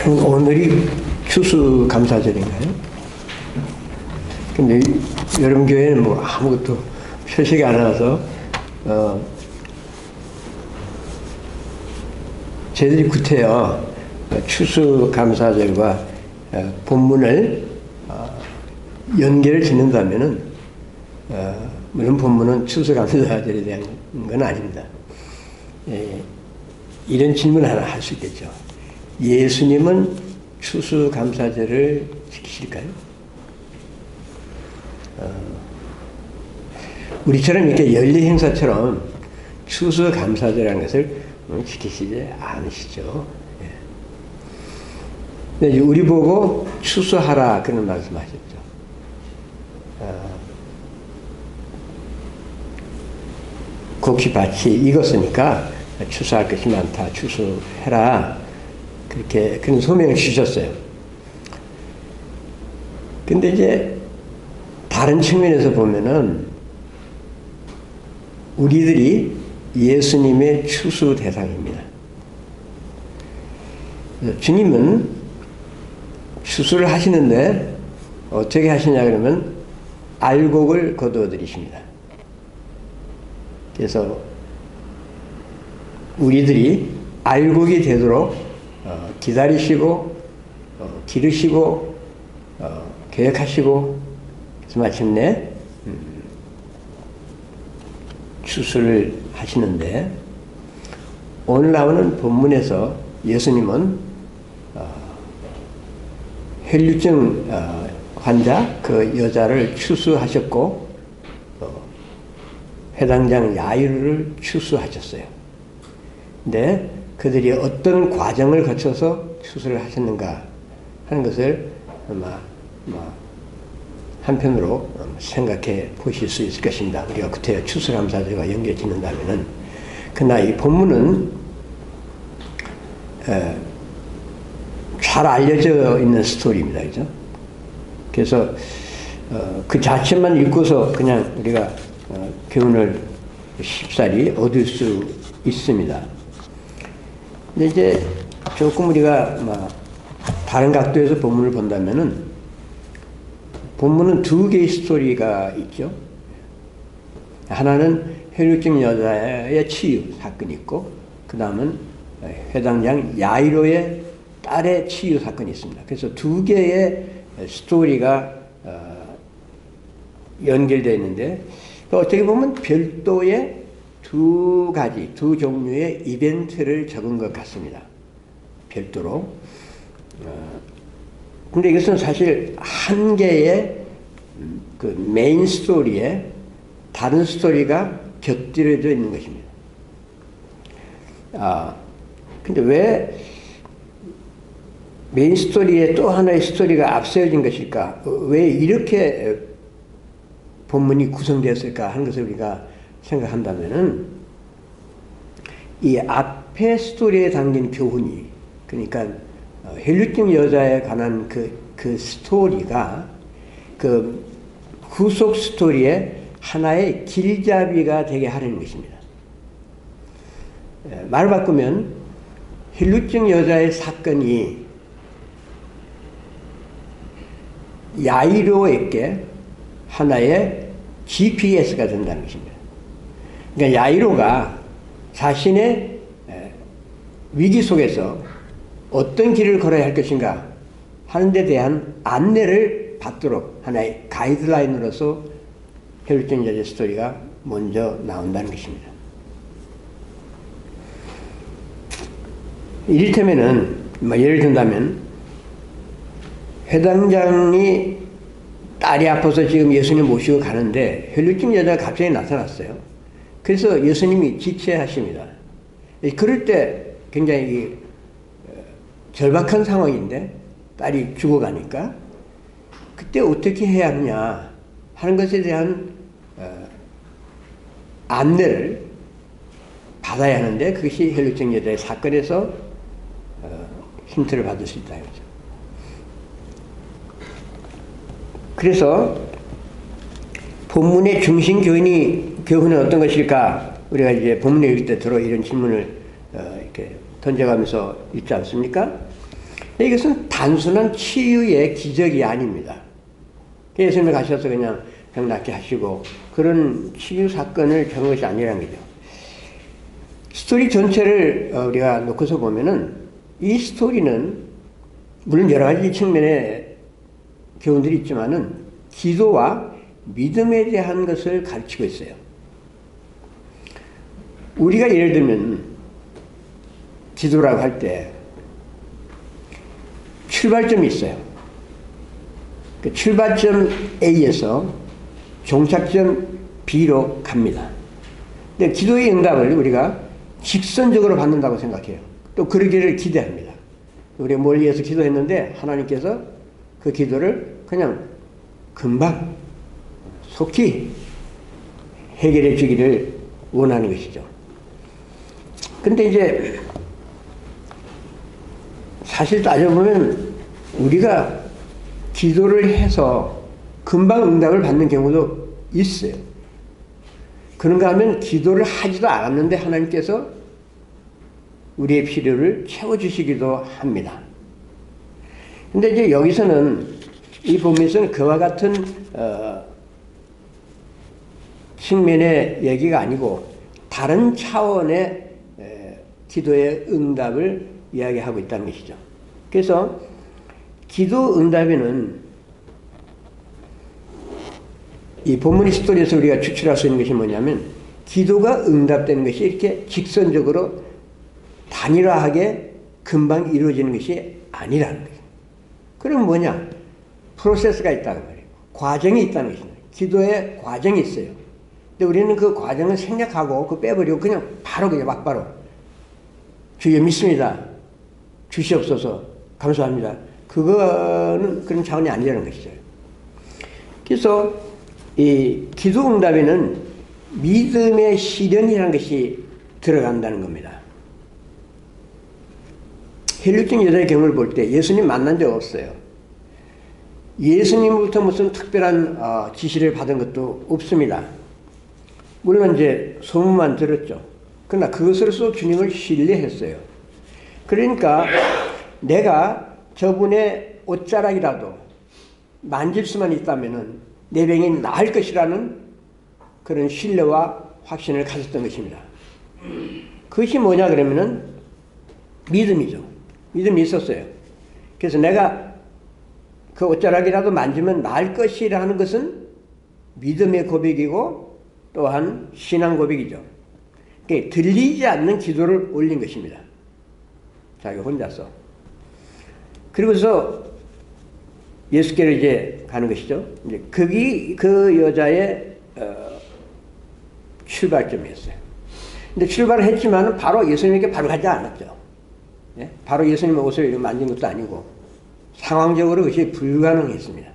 오늘이 추수감사절인가요? 근데 여러분 교회는 뭐 아무것도 표식이 안 와서 저희들이 구태여 추수감사절과 본문을 연계를 짓는다면은 물론 본문은 추수감사절에 대한 건 아닙니다. 이런 질문 하나 할 수 있겠죠. 예수님은 추수감사절을 지키실까요? 우리처럼 이렇게 연례 행사처럼 추수감사절이라는 것을 지키시지 않으시죠. 예. 우리 보고 추수하라 그런 말씀하셨죠. 곡식밭이 익었으니까 추수할 것이 많다. 추수해라. 그렇게 그런 소명을 주셨어요. 근데 이제 다른 측면에서 보면은 우리들이 예수님의 추수 대상입니다. 주님은 추수를 하시는데 어떻게 하시냐 그러면 알곡을 거두어 들이십니다. 그래서 우리들이 알곡이 되도록 기다리시고 기르시고 계획하시고 그래서 마침내 추수를 하시는데 오늘 나오는 본문에서 예수님은 혈류증 환자 그 여자를 추수하셨고 회당장 야이로를 추수하셨어요. 근데 그들이 어떤 과정을 거쳐서 추수를 하셨는가 하는 것을 아마 한편으로 생각해 보실 수 있을 것입니다. 우리가 구태여 추수감사절과 연결 짓는다면은. 그러나 이 본문은 잘 알려져 있는 스토리입니다. 그죠? 그래서 그 자체만 읽고서 그냥 우리가 교훈을 쉽사리 얻을 수 있습니다. 근데 이제 조금 우리가 다른 각도에서 본문을 본다면은 본문은 두 개의 스토리가 있죠. 하나는 혈류증 여자의 치유 사건이 있고 그 다음은 회당장 야이로의 딸의 치유 사건이 있습니다. 그래서 두 개의 스토리가 연결되어 있는데 어떻게 보면 별도의 두 가지, 두 종류의 이벤트를 적은 것 같습니다. 별도로. 근데 이것은 사실 한 개의 그 메인 스토리에 다른 스토리가 곁들여져 있는 것입니다. 근데 왜 메인 스토리에 또 하나의 스토리가 앞세워진 것일까? 왜 이렇게 본문이 구성되었을까 하는 것을 우리가 생각한다면은 이 앞에 스토리에 담긴 교훈이 그러니까 혈류증 여자에 관한 그 스토리가 그 후속 스토리의 하나의 길잡이가 되게 하려는 것입니다. 말 바꾸면 혈류증 여자의 사건이 야이로에게 하나의 GPS가 된다는 것입니다. 그러니까 야이로가 자신의 위기 속에서 어떤 길을 걸어야 할 것인가 하는 데 대한 안내를 받도록 하나의 가이드라인으로서 혈류증 여자 스토리가 먼저 나온다는 것입니다. 이를테면은 예를 든다면 회당장이 딸이 아파서 지금 예수님 모시고 가는데 혈류증 여자가 갑자기 나타났어요. 그래서 예수님이 지체하십니다. 그럴 때 굉장히 절박한 상황인데 딸이 죽어가니까 그때 어떻게 해야 하느냐 하는 것에 대한 안내를 받아야 하는데 그것이 혈류증 여자의 사건에서 힌트를 받을 수 있다. 그래서 본문의 중심 교훈은 어떤 것일까? 우리가 이제 본문을 읽을 때 들어 이런 질문을 이렇게 던져가면서 읽지 않습니까? 이것은 단순한 치유의 기적이 아닙니다. 예수님이 가셔서 그냥 병 낫게 하시고 그런 치유 사건을 겪은 것이 아니라는 거죠. 스토리 전체를 우리가 놓고서 보면은 이 스토리는 물론 여러 가지 측면의 교훈들이 있지만은 기도와 믿음에 대한 것을 가르치고 있어요. 우리가 예를 들면 기도라고 할 때 출발점이 있어요. 그 출발점 A에서 종착점 B로 갑니다. 근데 기도의 응답을 우리가 직선적으로 받는다고 생각해요. 또 그러기를 기대합니다. 우리가 뭘 위해서 기도했는데 하나님께서 그 기도를 그냥 금방 속히 해결해 주기를 원하는 것이죠. 근데 이제 사실 따져보면 우리가 기도를 해서 금방 응답을 받는 경우도 있어요. 그런가 하면 기도를 하지도 않았는데 하나님께서 우리의 필요를 채워주시기도 합니다. 근데 이제 여기서는 이 본문에서는 그와 같은 측면의 얘기가 아니고 다른 차원의 기도의 응답을 이야기하고 있다는 것이죠. 그래서 기도 응답에는 이 본문 스토리에서 우리가 추출할 수 있는 것이 뭐냐면 기도가 응답되는 것이 이렇게 직선적으로 단일화하게 금방 이루어지는 것이 아니라는 거예요. 그럼 뭐냐? 프로세스가 있다는 말이에요. 과정이 있다는 것입니다. 기도에 과정이 있어요. 근데 우리는 그 과정을 생략하고 그 빼버리고 그냥 바로 그냥 막바로 주여 믿습니다. 주시옵소서 감사합니다. 그거는 그런 차원이 아니라는 것이죠. 그래서 이 기도 응답에는 믿음의 실현이라는 것이 들어간다는 겁니다. 헬류증 여자의 경우를 볼 때 예수님 만난 적 없어요. 예수님부터 무슨 특별한 지시를 받은 것도 없습니다. 물론 이제 소문만 들었죠. 그러나 그것으로서 주님을 신뢰했어요. 그러니까 내가 저분의 옷자락이라도 만질 수만 있다면은 내 병이 나을 것이라는 그런 신뢰와 확신을 가졌던 것입니다. 그것이 뭐냐 그러면은 믿음이죠. 믿음이 있었어요. 그래서 내가 그 옷자락이라도 만지면 나을 것이라는 것은 믿음의 고백이고 또한 신앙 고백이죠. 그러니까 들리지 않는 기도를 올린 것입니다. 자기 혼자서. 그리고서 예수께로 이제 가는 것이죠. 이제 그게 그 여자의 출발점이었어요. 근데 출발을 했지만 바로 예수님에게 바로 가지 않았죠. 예? 바로 예수님의 옷을 만진 것도 아니고 상황적으로 그것이 불가능했습니다.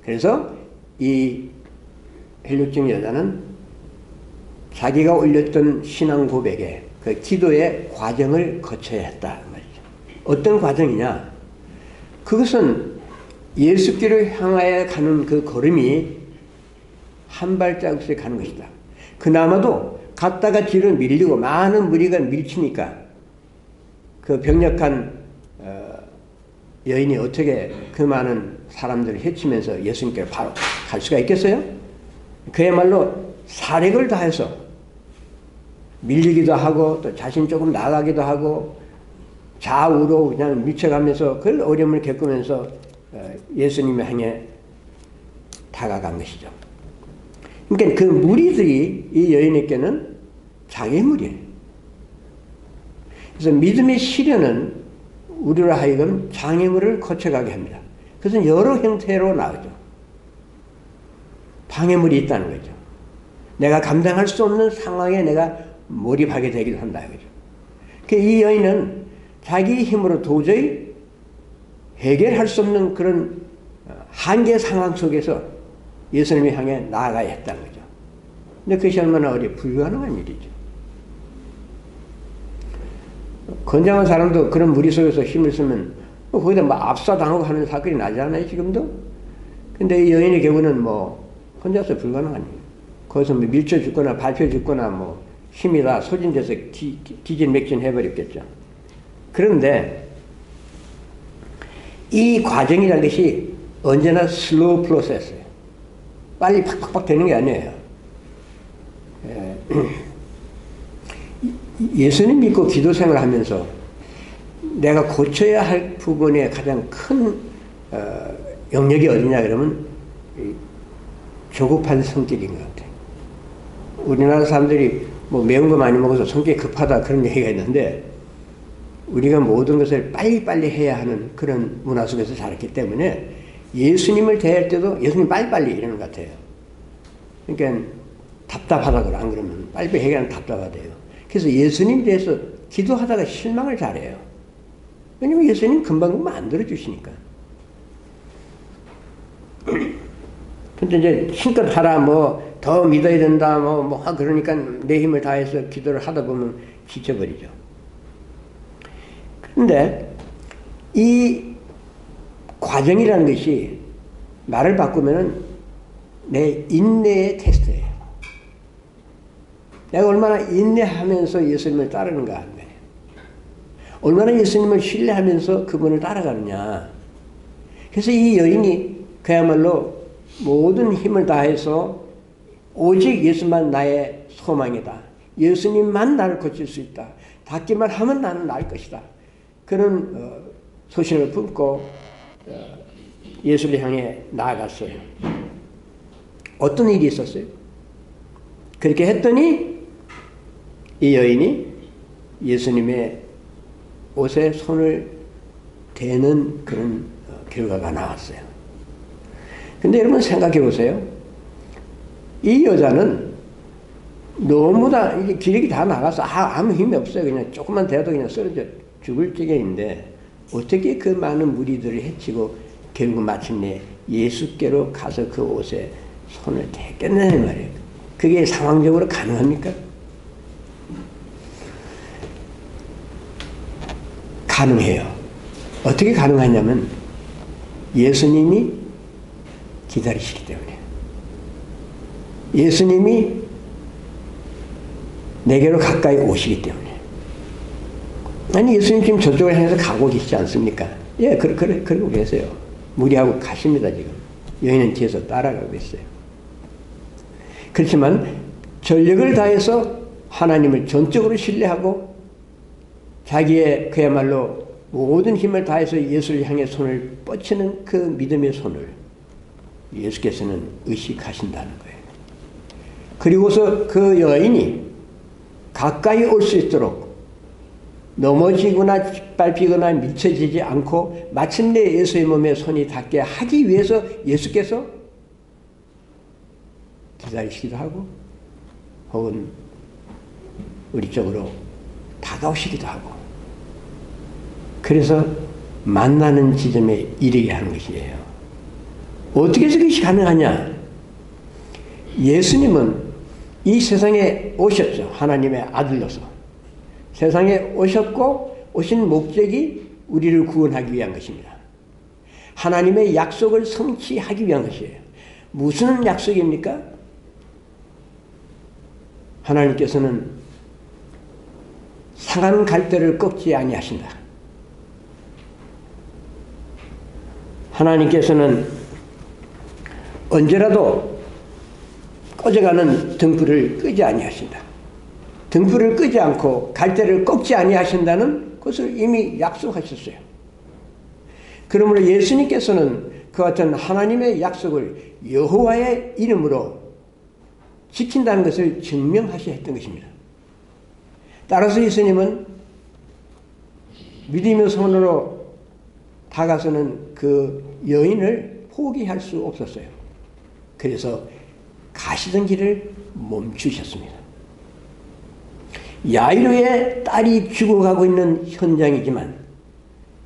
그래서 이 헬류증 여자는 자기가 올렸던 신앙 고백에 그 기도의 과정을 거쳐야 했다 말이죠. 어떤 과정이냐? 그것은 예수께로 향하여 가는 그 걸음이 한 발자국씩 가는 것이다. 그나마도 갔다가 뒤로 밀리고 많은 무리가 밀치니까 그 병력한 여인이 어떻게 그 많은 사람들을 해치면서 예수님께로 바로 갈 수가 있겠어요? 그야말로 사력을 다해서 밀리기도 하고 또 자신 조금 나가기도 하고 좌우로 그냥 밀쳐가면서 그 어려움을 겪으면서 예수님을 향해 다가간 것이죠. 그러니까 그 무리들이 이 여인에게는 장애물이에요. 그래서 믿음의 시련은 우리로 하여금 장애물을 거쳐가게 합니다. 그것은 여러 형태로 나오죠. 방해물이 있다는 거죠. 내가 감당할 수 없는 상황에 내가 몰입하게 되기도 한다. 그죠. 이 여인은 자기 힘으로 도저히 해결할 수 없는 그런 한계 상황 속에서 예수님을 향해 나아가야 했다는 거죠. 근데 그것이 얼마나 불가능한 일이죠. 건장한 사람도 그런 무리 속에서 힘을 쓰면 거기다 압사당하고 하는 사건이 나지 않아요, 지금도? 근데 이 여인의 경우는 혼자서 불가능한 일이에요. 거기서 밀쳐 죽거나 밟혀 죽거나 힘이 다 소진돼서 기진맥진 해버렸겠죠. 그런데 이 과정이라는 것이 언제나 슬로우 프로세스예요. 빨리 팍팍팍 되는 게 아니에요. 예수님 믿고 기도 생활을 하면서 내가 고쳐야 할 부분의 가장 큰 영역이 어디냐 그러면 조급한 성격인 것 같아요. 우리나라 사람들이 뭐 매운 거 많이 먹어서 성격이 급하다 그런 얘기가 있는데 우리가 모든 것을 빨리빨리 해야 하는 그런 문화 속에서 자랐기 때문에 예수님을 대할 때도 예수님 빨리빨리 이러는 것 같아요. 그러니까 답답하다고 안 그러면 빨리빨리 해결하면 답답하대요. 그래서 예수님 대해서 기도하다가 실망을 잘해요. 왜냐면 예수님 금방 만들어주시니까. 근데 이제 힘껏 하라, 뭐, 더 믿어야 된다, 그러니까 내 힘을 다해서 기도를 하다 보면 지쳐버리죠. 그런데 이 과정이라는 것이 말을 바꾸면은 내 인내의 테스트예요. 내가 얼마나 인내하면서 예수님을 따르는가 하는 거예요. 얼마나 예수님을 신뢰하면서 그분을 따라가느냐. 그래서 이 여인이 그야말로 모든 힘을 다해서 오직 예수만 나의 소망이다. 예수님만 나를 고칠 수 있다. 닿기만 하면 나는 나을 것이다. 그런 소신을 품고 예수를 향해 나아갔어요. 어떤 일이 있었어요? 그렇게 했더니 이 여인이 예수님의 옷에 손을 대는 그런 결과가 나왔어요. 근데 여러분 생각해 보세요. 이 여자는 너무 다 기력이 다 나가서 아무 힘이 없어요. 그냥 조금만 대도 그냥 쓰러져 죽을 지경인데 어떻게 그 많은 무리들을 해치고 결국 마침내 예수께로 가서 그 옷에 손을 대겠느냐 말이에요. 그게 상황적으로 가능합니까? 가능해요. 어떻게 가능하냐면 예수님이 기다리시기 때문에. 예수님이 내게로 가까이 오시기 때문에. 아니 예수님 지금 저쪽을 향해서 가고 계시지 않습니까? 예, 그러고 계세요. 무리하고 가십니다 지금. 여인은 뒤에서 따라가고 있어요. 그렇지만 전력을 다해서 하나님을 전적으로 신뢰하고 자기의 그야말로 모든 힘을 다해서 예수를 향해 손을 뻗치는 그 믿음의 손을 예수께서는 의식하신다는 거예요. 그리고서 그 여인이 가까이 올 수 있도록 넘어지거나 짓밟히거나 미쳐지지 않고 마침내 예수의 몸에 손이 닿게 하기 위해서 예수께서 기다리시기도 하고 혹은 우리 쪽으로 다가오시기도 하고 그래서 만나는 지점에 이르게 하는 것이에요. 어떻게 해서 그것이 가능하냐? 예수님은 이 세상에 오셨죠. 하나님의 아들로서. 세상에 오셨고 오신 목적이 우리를 구원하기 위한 것입니다. 하나님의 약속을 성취하기 위한 것이에요. 무슨 약속입니까? 하나님께서는 상한 갈대를 꺾지 아니하신다. 하나님께서는 언제라도 꺼져가는 등불을 끄지 아니하신다. 등불을 끄지 않고 갈대를 꺾지 아니하신다는 것을 이미 약속하셨어요. 그러므로 예수님께서는 그 같은 하나님의 약속을 여호와의 이름으로 지킨다는 것을 증명하셔야 했던 것입니다. 따라서 예수님은 믿음의 손으로 다가서는 그 여인을 포기할 수 없었어요. 그래서 가시던 길을 멈추셨습니다. 야이로의 딸이 죽어가고 있는 현장이지만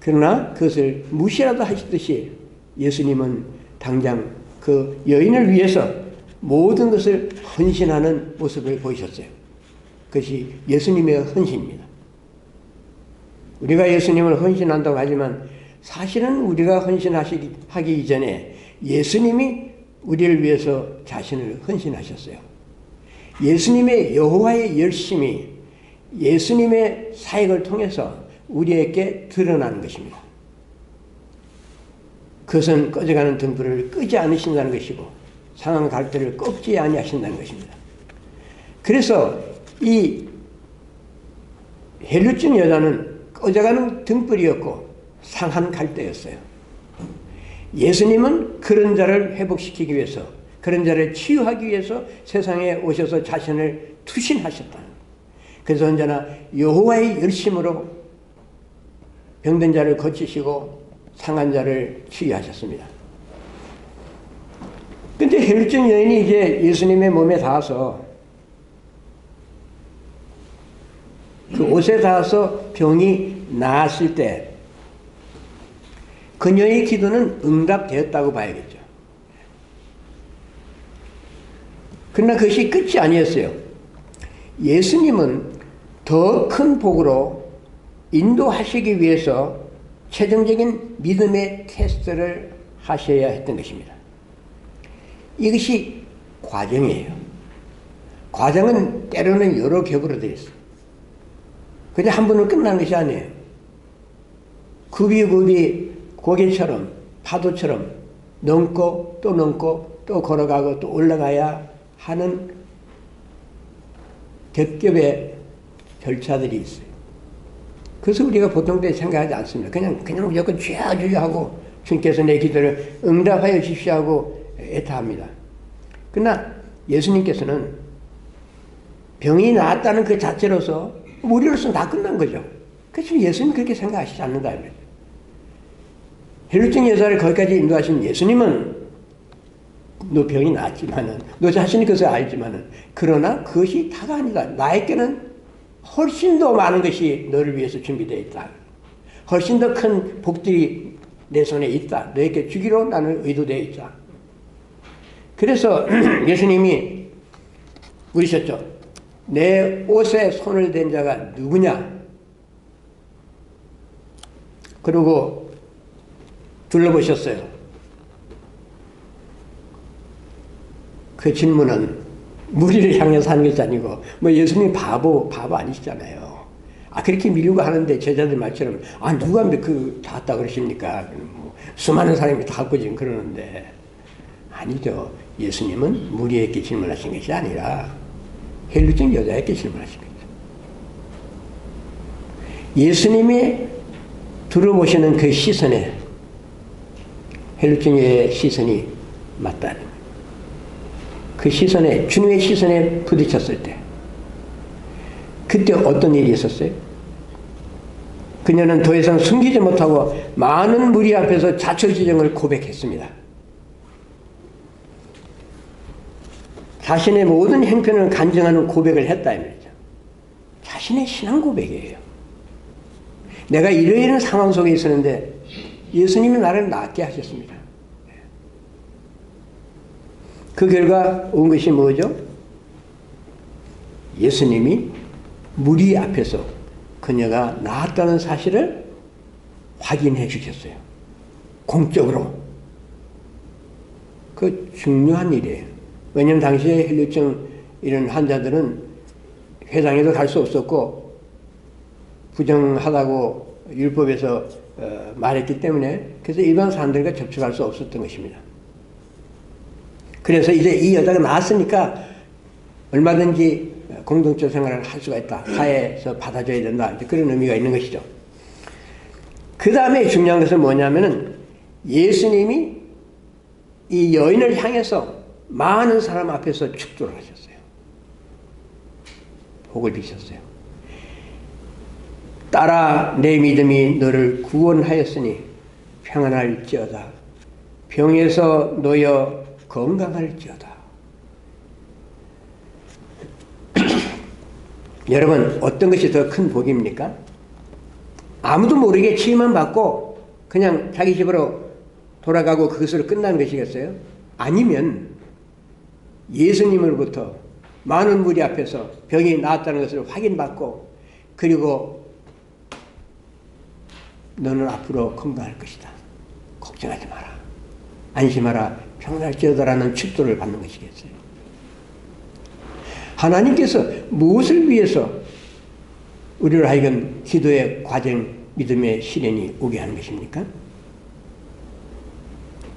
그러나 그것을 무시라도 하시듯이 예수님은 당장 그 여인을 위해서 모든 것을 헌신하는 모습을 보이셨어요. 그것이 예수님의 헌신입니다. 우리가 예수님을 헌신한다고 하지만 사실은 우리가 헌신하기 이전에 예수님이 우리를 위해서 자신을 헌신하셨어요. 예수님의 여호와의 열심이 예수님의 사역을 통해서 우리에게 드러나는 것입니다. 그것은 꺼져가는 등불을 끄지 않으신다는 것이고 상한 갈대를 꺾지 아니하신다는 것입니다. 그래서 이 헬루증 여자는 꺼져가는 등불이었고 상한 갈대였어요. 예수님은 그런 자를 회복시키기 위해서, 그런 자를 치유하기 위해서 세상에 오셔서 자신을 투신하셨다. 그래서 언제나 여호와의 열심으로 병든 자를 고치시고 상한 자를 치유하셨습니다. 근데 헬루증 여인이 이제 예수님의 몸에 닿아서 그 옷에 닿아서 병이 나았을 때 그녀의 기도는 응답되었다고 봐야겠죠. 그러나 그것이 끝이 아니었어요. 예수님은 더 큰 복으로 인도하시기 위해서 최종적인 믿음의 테스트를 하셔야 했던 것입니다. 이것이 과정이에요. 과정은 때로는 여러 겹으로 되어 있어요. 그냥 한 번으로 끝나는 것이 아니에요. 굽이 고개처럼 파도처럼 넘고 또 걸어가고 또 올라가야 하는 겹겹의 절차들이 있어요. 그래서 우리가 보통 때 생각하지 않습니다. 그냥 무조건 주여 하고 주님께서 내 기도를 응답하여 주십시오 하고 애타합니다. 그러나 예수님께서는 병이 나았다는 그 자체로서 우리로서는 다 끝난 거죠. 그래서 예수님은 그렇게 생각하시지 않는다. 헬루증 여자를 거기까지 인도하신 예수님은 너 병이 나았지만은, 너 자신이 그것을 알지만은, 그러나 그것이 다가 아니다. 나에게는 훨씬 더 많은 것이 너를 위해서 준비되어 있다. 훨씬 더 큰 복들이 내 손에 있다. 너에게 주기로 나는 의도되어 있다. 그래서 예수님이 물으셨죠. 내 옷에 손을 댄 자가 누구냐? 그리고 둘러보셨어요. 그 질문은 무리를 향해서 하는 것이 아니고, 예수님 바보 아니시잖아요. 그렇게 밀고 하는데 제자들 말처럼, 누가 다 했다 그러십니까? 수많은 사람이 다 갖고 지금 그러는데. 아니죠. 예수님은 무리에게 질문하신 것이 아니라 헬루증 여자에게 질문하신 거죠. 예수님이 들어보시는 그 시선에 헬루증 여자의 시선이 맞다는 거예요. 그 시선에, 주님의 시선에 부딪혔을 때 그때 어떤 일이 있었어요? 그녀는 더 이상 숨기지 못하고 많은 무리 앞에서 자초지정을 고백했습니다. 자신의 모든 형편을 간증하는 고백을 했다 이 말이죠. 자신의 신앙 고백이에요. 내가 이러이러한 상황 속에 있었는데 예수님이 나를 낫게 하셨습니다. 그 결과 온 것이 뭐죠? 예수님이 무리 앞에서 그녀가 나았다는 사실을 확인해 주셨어요. 공적으로. 그 중요한 일이에요. 왜냐하면 당시에 헬루증 이런 환자들은 회당에도 갈 수 없었고 부정하다고 율법에서 말했기 때문에 그래서 일반 사람들과 접촉할 수 없었던 것입니다. 그래서 이제 이 여자가 나왔으니까 얼마든지 공동체 생활을 할 수가 있다. 사회에서 받아줘야 된다. 그런 의미가 있는 것이죠. 그 다음에 중요한 것은 뭐냐면은 예수님이 이 여인을 향해서 많은 사람 앞에서 축도를 하셨어요. 복을 비셨어요. 딸아, 내 믿음이 너를 구원하였으니 평안할지어다. 병에서 놓여 건강할지어다. 여러분, 어떤 것이 더 큰 복입니까? 아무도 모르게 치유만 받고 그냥 자기 집으로 돌아가고 그것으로 끝나는 것이겠어요? 아니면 예수님으로부터 많은 무리 앞에서 병이 나았다는 것을 확인받고 그리고 너는 앞으로 건강할 것이다. 걱정하지 마라. 안심하라. 평안할지어다라는 축도를 받는 것이겠어요. 하나님께서 무엇을 위해서 우리를 하여금 기도의 과정, 믿음의 시련이 오게 하는 것입니까?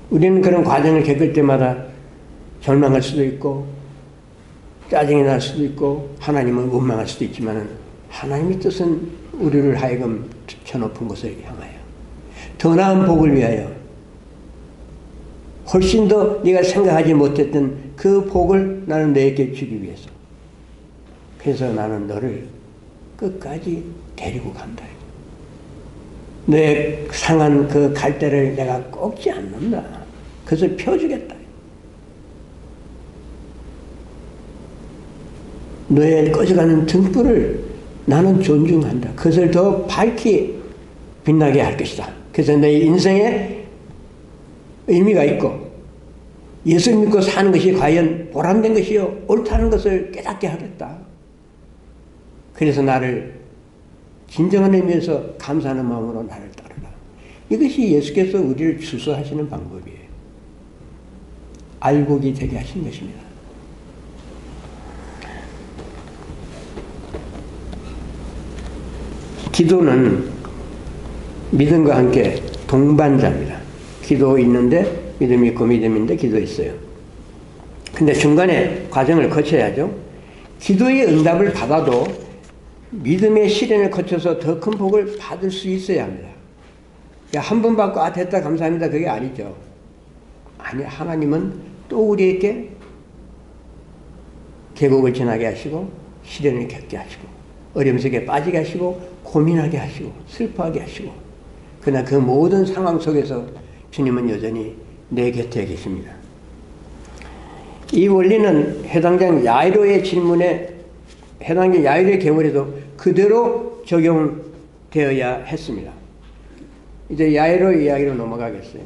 우리는 그런 과정을 겪을 때마다 절망할 수도 있고 짜증이 날 수도 있고 하나님을 원망할 수도 있지만 하나님의 뜻은 우리를 하여금 저 높은 곳을 향하여 더 나은 복을 위하여 훨씬 더 네가 생각하지 못했던 그 복을 나는 너에게 주기 위해서 그래서 나는 너를 끝까지 데리고 간다. 너의 상한 그 갈대를 내가 꺾지 않는다. 그것을 펴주겠다. 너의 꺼져가는 등불을 나는 존중한다. 그것을 더 밝게 빛나게 할 것이다. 그래서 너의 인생에 의미가 있고 예수 믿고 사는 것이 과연 보람된 것이요 옳다는 것을 깨닫게 하겠다. 그래서 나를 진정한 의미에서 감사하는 마음으로 나를 따르라. 이것이 예수께서 우리를 주소하시는 방법이에요. 알곡이 되게 하신 것입니다. 기도는 믿음과 함께 동반자입니다. 기도 있는데 믿음이 있고 믿음이 있는데 기도 있어요. 근데 중간에 과정을 거쳐야죠. 기도의 응답을 받아도 믿음의 시련을 거쳐서 더 큰 복을 받을 수 있어야 합니다. 한 번 받고 아 됐다 감사합니다 그게 아니죠. 아니 하나님은 또 우리에게 계곡을 지나게 하시고 시련을 겪게 하시고 어려움 속에 빠지게 하시고 고민하게 하시고 슬퍼하게 하시고 그러나 그 모든 상황 속에서 주님은 여전히 내 곁에 계십니다. 이 원리는 해당장 야이로의 질문에 해당장 야이로의 경우에도 그대로 적용되어야 했습니다. 이제 야이로 이야기로 넘어가겠어요.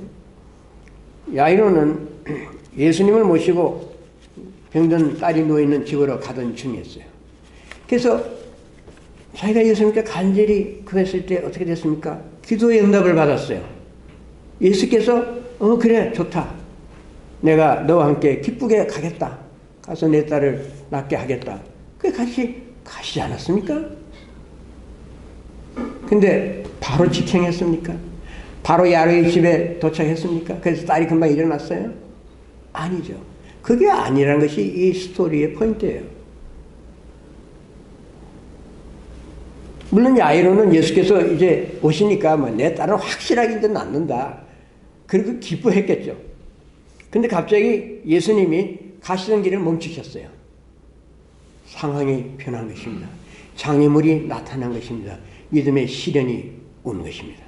야이로는 예수님을 모시고 병든 딸이 누워있는 집으로 가던 중이었어요. 그래서 자기가 예수님께 간절히 구했을 때 어떻게 됐습니까? 기도의 응답을 받았어요. 예수께서 그래 좋다. 내가 너와 함께 기쁘게 가겠다. 가서 내 딸을 낫게 하겠다. 그게 같이 가시지 않았습니까? 근데 바로 직행했습니까? 바로 야로의 집에 도착했습니까? 그래서 딸이 금방 일어났어요? 아니죠. 그게 아니라는 것이 이 스토리의 포인트예요. 물론 야이로는 예수께서 이제 오시니까 뭐 내 딸은 확실하게 이제 낫는다. 그리고 기뻐했겠죠. 근데 갑자기 예수님이 가시던 길을 멈추셨어요. 상황이 변한 것입니다. 장애물이 나타난 것입니다. 믿음의 시련이 온 것입니다.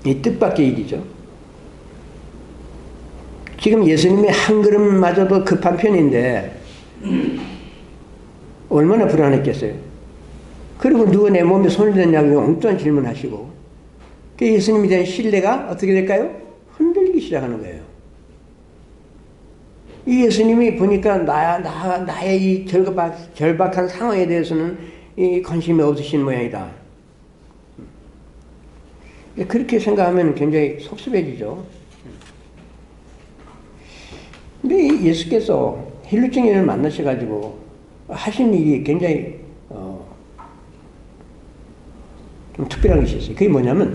이 뜻밖의 일이죠. 지금 예수님의 한 걸음마저도 급한 편인데 얼마나 불안했겠어요. 그리고 누가 내 몸에 손을 댔냐고 엉뚱한 질문하시고 그 예수님에 대한 신뢰가 어떻게 될까요? 흔들리기 시작하는 거예요. 이 예수님이 보니까 나의 이 절박한 상황에 대해서는 이 관심이 없으신 모양이다. 그렇게 생각하면 굉장히 섭섭해지죠. 근데 예수께서 헬루증 여인을 만나셔가지고 하신 일이 굉장히 좀 특별한 것이 있어요. 그게 뭐냐면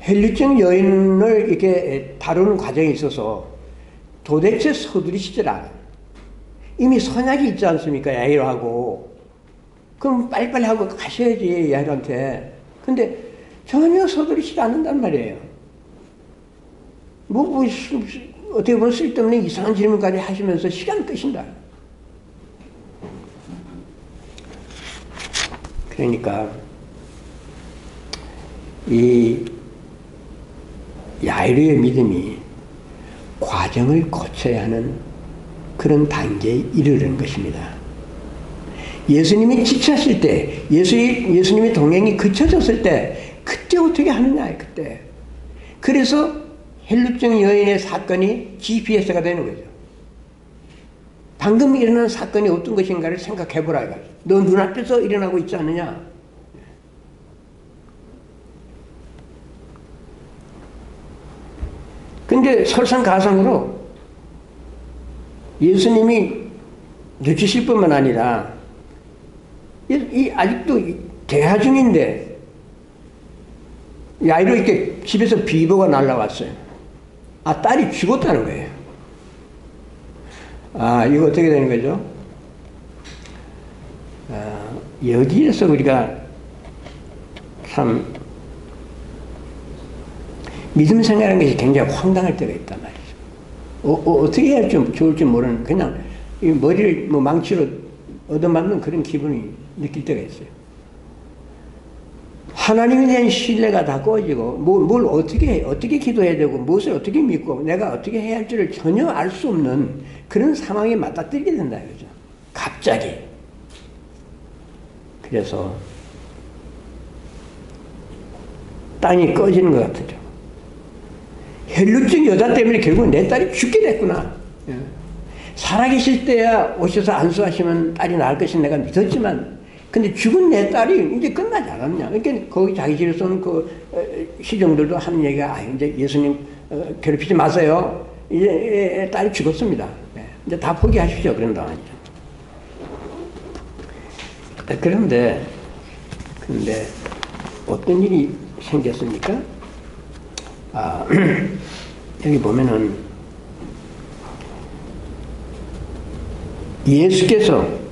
헬루증 여인을 이렇게 다루는 과정에 있어서 도대체 서두르시더라. 이미 선약이 있지 않습니까? 야이로하고. 그럼 빨리빨리 하고 가셔야지 야이로한테. 근데 전혀 서두르시지 않는단 말이에요. 어떻게 보면 쓸데없는 이상한 질문까지 하시면서 시간 끄신다. 그러니까 이 야이로의 믿음이 과정을 거쳐야 하는 그런 단계에 이르는 것입니다. 예수님이 지쳤을 때, 예수님의 동행이 그쳐졌을 때, 그때 어떻게 하느냐, 그때. 그래서 헬루증 여인의 사건이 GPS가 되는 거죠. 방금 일어난 사건이 어떤 것인가를 생각해보라, 이거죠. 너 눈앞에서 일어나고 있지 않느냐? 근데 설상가상으로 예수님이 늦추실 뿐만 아니라 아직도 대화 중인데 야이로 이렇게 집에서 비보가 날라왔어요. 아, 딸이 죽었다는 거예요. 아, 이거 어떻게 되는 거죠? 여기에서 우리가 참 믿음 생활하는 것이 굉장히 황당할 때가 있단 말이죠. 어떻게 해야 좋을지 모르는, 그냥 이 머리를 뭐 망치로 얻어맞는 그런 기분이 느낄 때가 있어요. 하나님에 대한 신뢰가 다 꺼지고, 뭘 어떻게 기도해야 되고, 무엇을 어떻게 믿고, 내가 어떻게 해야 할지를 전혀 알 수 없는 그런 상황에 맞닥뜨리게 된다, 이거죠. 갑자기. 그래서, 땅이 꺼지는 것 같죠. 혈육적 여자 때문에 결국 내 딸이 죽게 됐구나. 살아계실 때야 오셔서 안수하시면 딸이 나을 것이 내가 믿었지만, 근데 죽은 내 딸이 이제 끝나지 않았냐. 그러니까 거기 자기 집에서는 그 시종들도 하는 얘기가, 이제 예수님 괴롭히지 마세요. 이제 딸이 죽었습니다. 이제 다 포기하십시오. 그런다 말이죠. 그런데 어떤 일이 생겼습니까? 여기 보면은 예수께서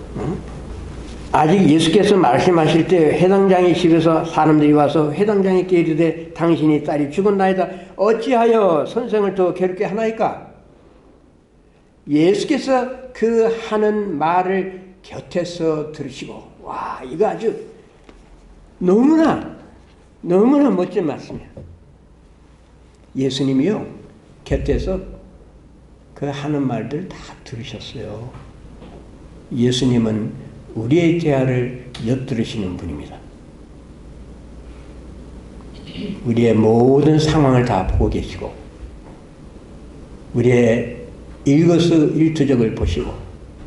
아직 예수께서 말씀하실 때 회당장의 집에서 사람들이 와서 회당장에게 이르되 당신이 딸이 죽었나이다. 어찌하여 선생을 더 괴롭게 하나이까? 예수께서 그 하는 말을 곁에서 들으시고, 와, 이거 아주 너무나 멋진 말씀이에요. 예수님이요, 곁에서 그 하는 말들 다 들으셨어요. 예수님은 우리의 대화를 엿들으시는 분입니다. 우리의 모든 상황을 다 보고 계시고, 우리의 일거수일투족을 보시고,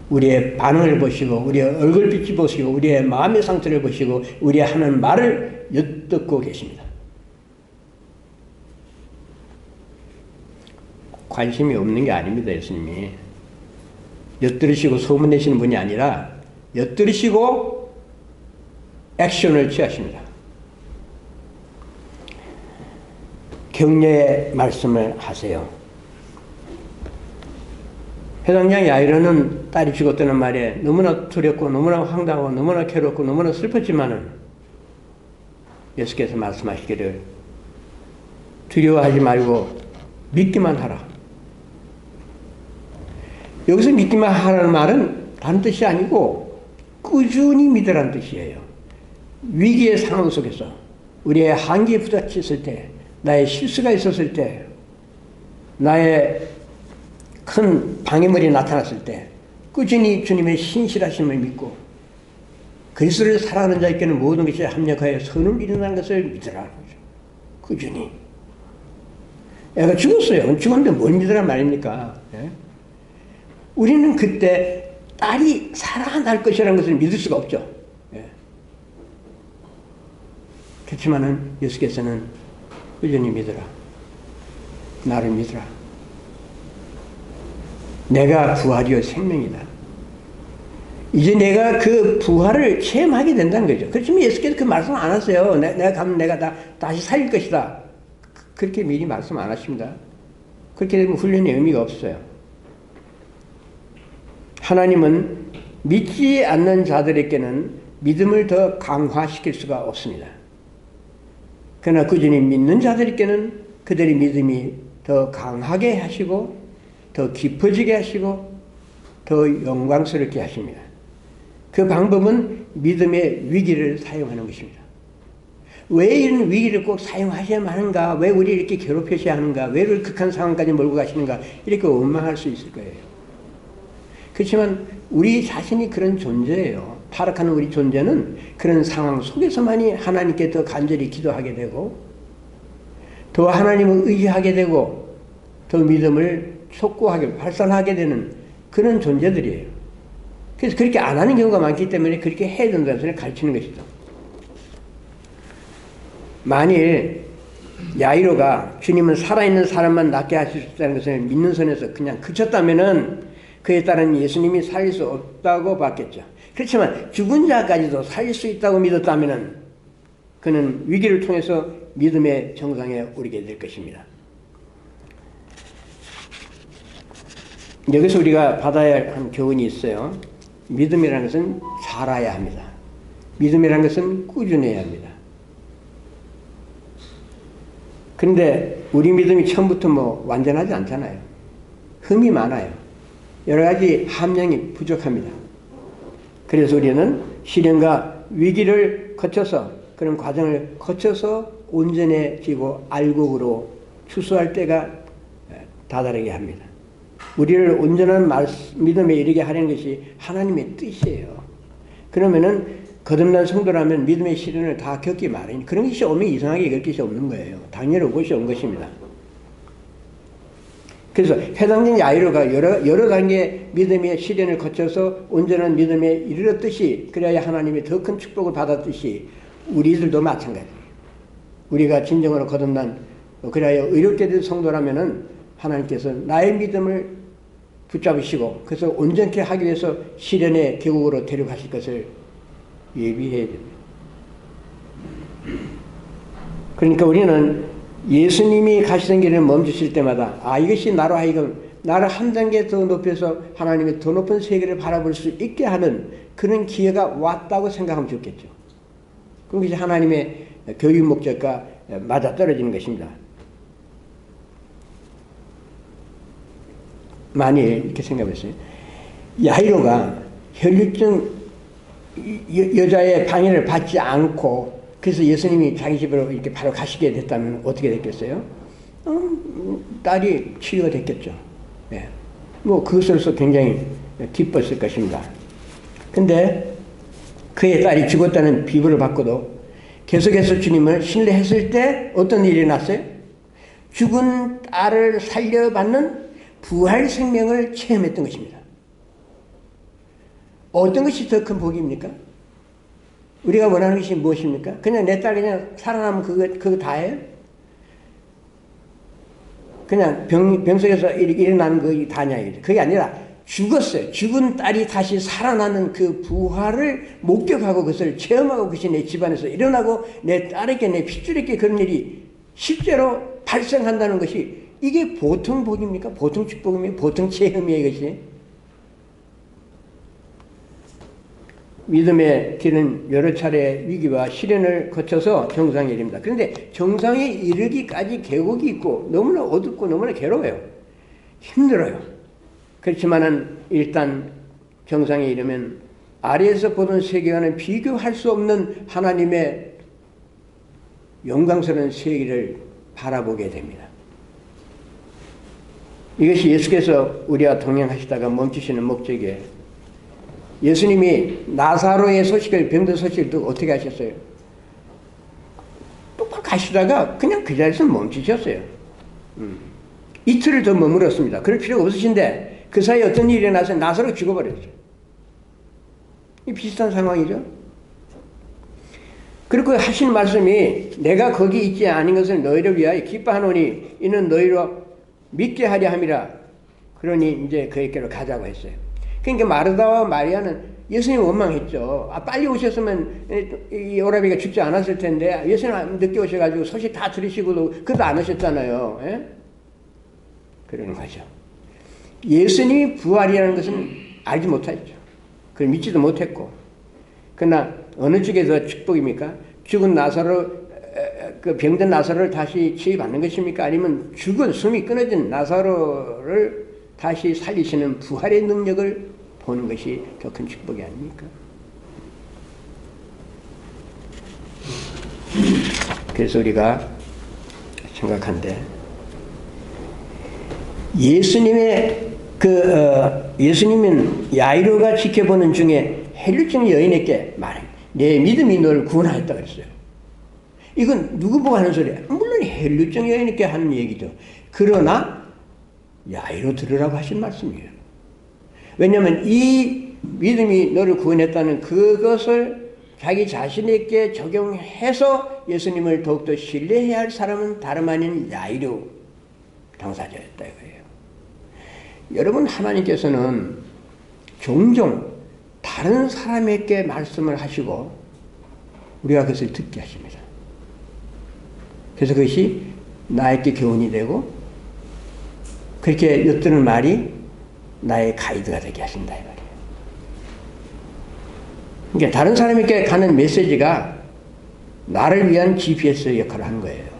우리의 반응을 보시고, 우리의 얼굴빛을 보시고, 우리의 마음의 상태를 보시고, 우리의 하는 말을 엿듣고 계십니다. 관심이 없는 게 아닙니다, 예수님이. 엿들으시고 소문내시는 분이 아니라 엿들으시고 액션을 취하십니다. 격려의 말씀을 하세요. 회당장 야이로는 딸이 죽었다는 말에 너무나 두렵고 너무나 황당하고 너무나 괴롭고 너무나 슬펐지만은 예수께서 말씀하시기를 두려워하지 말고 믿기만 하라. 여기서 믿기만 하라는 말은 다른 뜻이 아니고 꾸준히 믿으라는 뜻이에요. 위기의 상황 속에서, 우리의 한계에 부딪혔을 때, 나의 실수가 있었을 때, 나의 큰 방해물이 나타났을 때 꾸준히 주님의 신실하심을 믿고 그리스도를 사랑하는 자에게는 모든 것이 합력하여 선을 이룬다는 것을 믿으라는 거죠. 꾸준히. 애가 죽었어요. 죽었는데 뭘 믿으란 말입니까? 예? 우리는 그때 딸이 살아날 것이라는 것을 믿을 수가 없죠. 예. 그렇지만은 예수께서는 꾸준히 믿으라. 나를 믿으라. 내가 부활이요 생명이다. 이제 내가 그 부활을 체험하게 된다는 거죠. 그렇지만 예수께서 그 말씀 안 하세요. 내가 가면 내가 다시 살릴 것이다. 그렇게 미리 말씀 안 하십니다. 그렇게 되면 훈련의 의미가 없어요. 하나님은 믿지 않는 자들에게는 믿음을 더 강화시킬 수가 없습니다. 그러나 꾸준히 믿는 자들에게는 그들의 믿음이 더 강하게 하시고 더 깊어지게 하시고 더 영광스럽게 하십니다. 그 방법은 믿음의 위기를 사용하는 것입니다. 왜 이런 위기를 꼭 사용하셔야만 하는가? 왜 우리 이렇게 괴롭히셔야 하는가? 왜 이렇게 극한 상황까지 몰고 가시는가? 이렇게 원망할 수 있을 거예요. 그렇지만 우리 자신이 그런 존재예요. 타락하는 우리 존재는 그런 상황 속에서만이 하나님께 더 간절히 기도하게 되고 더 하나님을 의지하게 되고 더 믿음을 촉구하게 발산하게 되는 그런 존재들이에요. 그래서 그렇게 안 하는 경우가 많기 때문에 그렇게 해야 된다는 소리를 가르치는 것이죠. 만일 야이로가 주님은 살아있는 사람만 낫게 하실 수 있다는 것을 믿는 선에서 그냥 그쳤다면은 그에 따른 예수님이 살릴 수 없다고 봤겠죠. 그렇지만 죽은 자까지도 살릴 수 있다고 믿었다면은 그는 위기를 통해서 믿음의 정상에 오르게 될 것입니다. 여기서 우리가 받아야 할 교훈이 있어요. 믿음이라는 것은 살아야 합니다. 믿음이라는 것은 꾸준해야 합니다. 그런데 우리 믿음이 처음부터 완전하지 않잖아요. 흠이 많아요. 여러 가지 함량이 부족합니다. 그래서 우리는 시련과 위기를 거쳐서, 그런 과정을 거쳐서 온전해지고 알곡으로 추수할 때가 다다르게 합니다. 우리를 온전한 믿음에 이르게 하려는 것이 하나님의 뜻이에요. 그러면은 거듭난 성도라면 믿음의 시련을 다 겪기 마련이, 그런 것이 오면 이상하게 겪을 것이 없는 거예요. 당연히 올 것이 온 것입니다. 그래서 해당된 야이로가 여러 단계 믿음의 시련을 거쳐서 온전한 믿음에 이르렀듯이, 그래야 하나님의 더 큰 축복을 받았듯이 우리들도 마찬가지예요. 우리가 진정으로 거듭난, 그래야 의롭게 된 성도라면은 하나님께서 나의 믿음을 붙잡으시고, 그래서 온전케 하기 위해서 시련의 계곡으로 데려가실 것을 예비해야 됩니다. 그러니까 우리는 예수님이 가시던 길을 멈추실 때마다, 이것이 나로 하여금 나를 한 단계 더 높여서 하나님의 더 높은 세계를 바라볼 수 있게 하는 그런 기회가 왔다고 생각하면 좋겠죠. 그것이 하나님의 교육 목적과 맞아떨어지는 것입니다. 만일 이렇게 생각했어요. 야이로가 혈류증 여자의 방해를 받지 않고, 그래서 예수님이 자기 집으로 이렇게 바로 가시게 됐다면 어떻게 됐겠어요? 딸이 치유가 됐겠죠. 예. 그것으로서 굉장히 기뻤을 것입니다. 근데 그의 딸이 죽었다는 비유를 받고도 계속해서 주님을 신뢰했을 때 어떤 일이 났어요? 죽은 딸을 살려받는 부활 생명을 체험했던 것입니다. 어떤 것이 더 큰 복입니까? 우리가 원하는 것이 무엇입니까? 그냥 내 딸 그냥 살아나면 그거 다예요? 그냥 병석에서 일어나는 거 다냐 이거죠. 그게 아니라 죽었어요. 죽은 딸이 다시 살아나는 그 부활을 목격하고 그것을 체험하고, 그것이 내 집안에서 일어나고 내 딸에게, 내 핏줄에게 그런 일이 실제로 발생한다는 것이, 이게 보통 복입니까? 보통 축복입니까? 보통 체험이에요, 이것이? 믿음의 길은 여러 차례 위기와 시련을 거쳐서 정상에 이릅니다. 그런데 정상에 이르기까지 계곡이 있고 너무나 어둡고 너무나 괴로워요. 힘들어요. 그렇지만은 일단 정상에 이르면 아래에서 보던 세계와는 비교할 수 없는 하나님의 영광스러운 세계를 바라보게 됩니다. 이것이 예수께서 우리와 동행하시다가 멈추시는 목적이에요. 예수님이 나사로의 소식을, 병든 소식을 듣고 어떻게 하셨어요? 똑바로 가시다가 그냥 그 자리에서 멈추셨어요. 이틀을 더 머물렀습니다. 그럴 필요가 없으신데 그 사이에 어떤 일이 일어나서 나사로 죽어버렸죠. 이 비슷한 상황이죠. 그리고 하신 말씀이, 내가 거기 있지 않은 것을 너희를 위하여 기뻐하노니 이는 너희로 믿게 하려 함이라. 그러니 이제 그에게로 가자고 했어요. 그러니까 마르다와 마리아는 예수님 원망했죠. 빨리 오셨으면 이 오라비가 죽지 않았을 텐데, 예수님 늦게 오셔가지고 소식 다 들으시고도 그것도 안 오셨잖아요. 예? 그러는 거죠. 예수님이 부활이라는 것은 알지 못했죠. 그걸 믿지도 못했고. 그러나 어느 쪽에 더 축복입니까? 죽은 나사로, 그 병든 나사로를 다시 치유받는 것입니까? 아니면 죽은 숨이 끊어진 나사로를 다시 살리시는 부활의 능력을 보는 것이 더 큰 축복이 아닙니까? 그래서 우리가 생각한데, 예수님은 야이로가 지켜보는 중에 혈류증 여인에게 말해, 내 믿음이 너를 구원하였다 그랬어요. 이건 누구 보고 하는 소리야? 물론 혈류증 여인에게 하는 얘기죠. 그러나 야이로 들으라고 하신 말씀이에요. 왜냐하면 이 믿음이 너를 구원했다는 그것을 자기 자신에게 적용해서 예수님을 더욱더 신뢰해야 할 사람은 다름 아닌 야이로 당사자였다 이거예요. 여러분, 하나님께서는 종종 다른 사람에게 말씀을 하시고 우리가 그것을 듣게 하십니다. 그래서 그것이 나에게 교훈이 되고 그렇게 엿드는 말이 나의 가이드가 되게 하신다 이 말이에요. 그러니까 다른 사람에게 가는 메시지가 나를 위한 GPS 역할을 하는 거예요.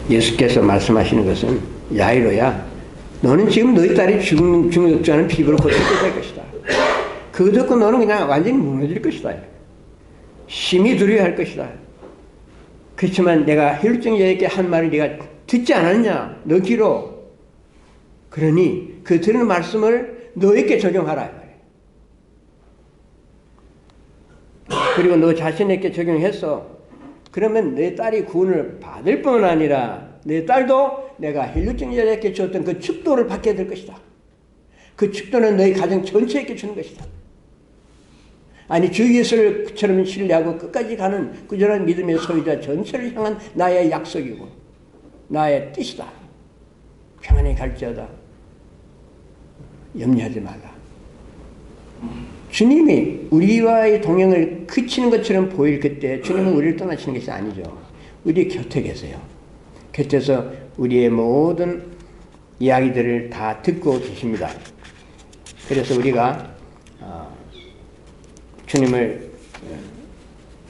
예수께서 말씀하시는 것은 야이로야, 너는 지금 너희 딸이 죽지 않은 피부로 곧 죽게 될 것이다. 그거 듣고 너는 그냥 완전히 무너질 것이다. 심히 두려워할 것이다. 그렇지만 내가 혈증 여에게 한 말을 네가 듣지 않았냐? 너 귀로. 그러니 그 들은 말씀을 너에게 적용하라. 그리고 너 자신에게 적용해서 그러면 내 딸이 구원을 받을 뿐 아니라 내 딸도 내가 혈육증 여자에게 줬던 그 축도를 받게 될 것이다. 그 축도는 너희 가정 전체에게 주는 것이다. 아니 주 예수를처럼 신뢰하고 끝까지 가는 꾸준한 믿음의 소유자 전체를 향한 나의 약속이고 나의 뜻이다. 평안히 갈지어다. 염려하지 말라. 주님이 우리와의 동행을 그치는 것처럼 보일 그때 주님은 우리를 떠나시는 것이 아니죠. 우리 곁에 계세요. 곁에서 우리의 모든 이야기들을 다 듣고 계십니다. 그래서 우리가 주님을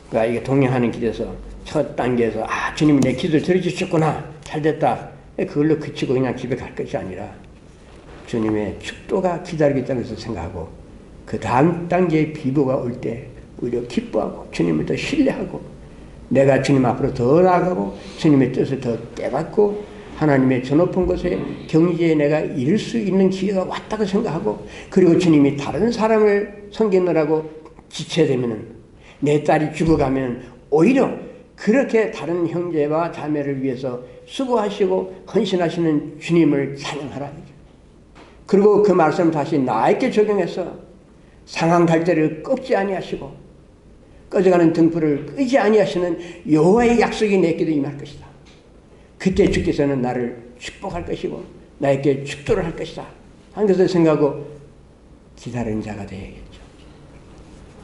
이게 동행하는 길에서 첫 단계에서 주님이 내 기도를 들어주셨구나, 잘됐다, 그걸로 그치고 그냥 집에 갈 것이 아니라 주님의 축도가 기다리고 있다는 것을 생각하고 그 다음 단계의 비보가 올 때 오히려 기뻐하고 주님을 더 신뢰하고 내가 주님 앞으로 더 나아가고 주님의 뜻을 더 깨닫고 하나님의 저 높은 곳에 경지에 내가 이룰 수 있는 기회가 왔다고 생각하고 그리고 주님이 다른 사람을 섬기느라고 지체되면은 내 딸이 죽어가면 오히려 그렇게 다른 형제와 자매를 위해서 수고하시고 헌신하시는 주님을 찬양하라. 그리고 그 말씀을 다시 나에게 적용해서 상한 갈대를 꺾지 아니하시고 꺼져가는 등불을 끄지 아니하시는 여호와의 약속이 내게도 임할 것이다. 그때 주께서는 나를 축복할 것이고 나에게 축도를 할 것이다 하는 것을 생각하고 기다리는 자가 되어야겠다.